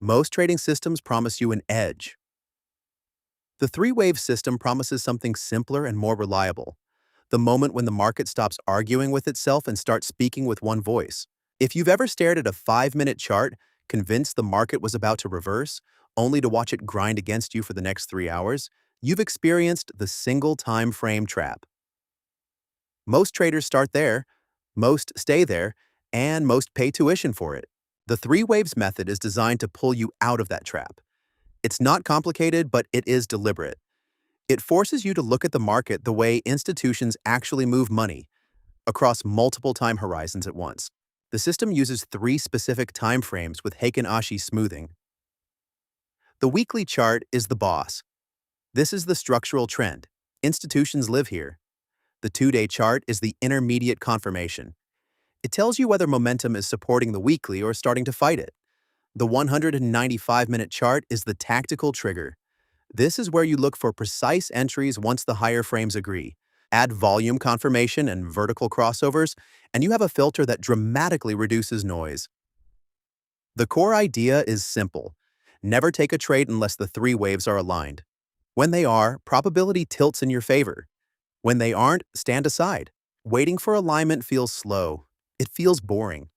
Most trading systems promise you an edge. The three-wave system promises something simpler and more reliable. The moment when the market stops arguing with itself and starts speaking with one voice. If you've ever stared at a 5-minute chart, convinced the market was about to reverse, only to watch it grind against you for the next 3 hours, you've experienced the single time frame trap. Most traders start there, most stay there, and most pay tuition for it. The three waves method is designed to pull you out of that trap. It's not complicated, but it is deliberate. It forces you to look at the market the way institutions actually move money, across multiple time horizons at once. The system uses 3 specific time frames with Heikin-Ashi smoothing. The weekly chart is the boss. This is the structural trend. Institutions live here. The 2-day chart is the intermediate confirmation. It tells you whether momentum is supporting the weekly or starting to fight it. The 195-minute chart is the tactical trigger. This is where you look for precise entries once the higher frames agree. Add volume confirmation and vertical crossovers, and you have a filter that dramatically reduces noise. The core idea is simple. Never take a trade unless the 3 waves are aligned. When they are, probability tilts in your favor. When they aren't, stand aside. Waiting for alignment feels slow. It feels boring.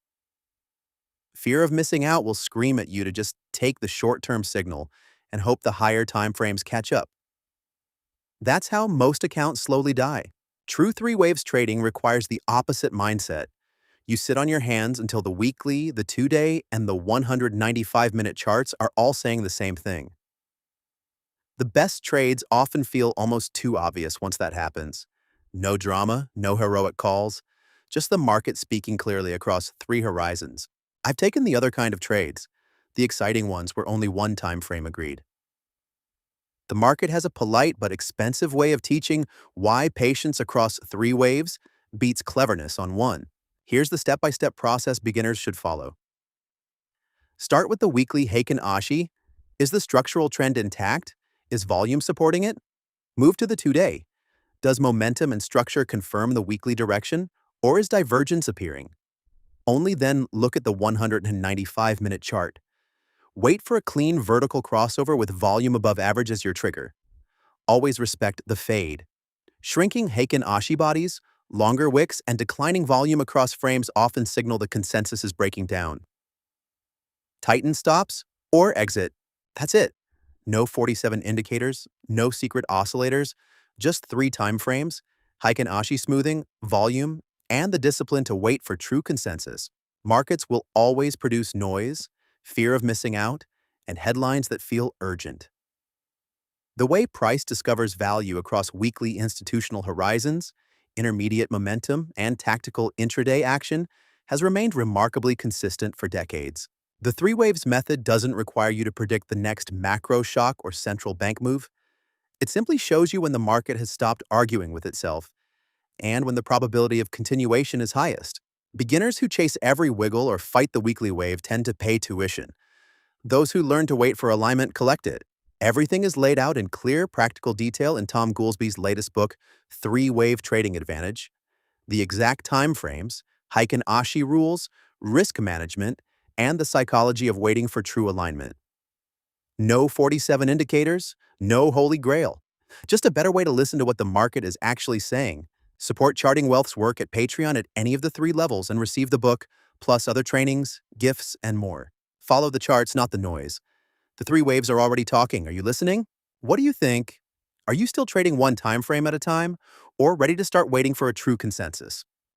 Fear of missing out will scream at you to just take the short-term signal and hope the higher time frames catch up. That's how most accounts slowly die. True 3 waves trading requires the opposite mindset. You sit on your hands until the weekly, the 2-day, and the 195-minute charts are all saying the same thing. The best trades often feel almost too obvious once that happens. No drama, no heroic calls, just the market speaking clearly across 3 horizons. I've taken the other kind of trades, the exciting ones where only one time frame agreed. The market has a polite but expensive way of teaching why patience across 3 waves beats cleverness on one. Here's the step-by-step process beginners should follow. Start with the weekly Heikin-Ashi. Is the structural trend intact? Is volume supporting it? Move to the 2-day. Does momentum and structure confirm the weekly direction, or is divergence appearing? Only then look at the 195-minute chart. Wait for a clean vertical crossover with volume above average as your trigger. Always respect the fade. Shrinking Heikin-Ashi bodies, longer wicks, and declining volume across frames often signal the consensus is breaking down. Tighten stops or exit. That's it. No 47 indicators, no secret oscillators, just 3 time frames, Heikin-Ashi smoothing, volume, and the discipline to wait for true consensus. Markets will always produce noise, fear of missing out, and headlines that feel urgent. The way price discovers value across weekly institutional horizons, intermediate momentum, and tactical intraday action has remained remarkably consistent for decades. The 3 waves method doesn't require you to predict the next macro shock or central bank move. It simply shows you when the market has stopped arguing with itself and when the probability of continuation is highest. Beginners who chase every wiggle or fight the weekly wave tend to pay tuition. Those who learn to wait for alignment collect it. Everything is laid out in clear, practical detail in Tom Goolsby's latest book, 3-Wave Trading Advantage. The exact time frames, Heikin-Ashi rules, risk management, and the psychology of waiting for true alignment. No 47 indicators, no holy grail. Just a better way to listen to what the market is actually saying. Support Charting Wealth's work at Patreon at any of the 3 levels and receive the book, plus other trainings, gifts, and more. Follow the charts, not the noise. The 3 waves are already talking. Are you listening? What do you think? Are you still trading one time frame at a time, or ready to start waiting for a true consensus?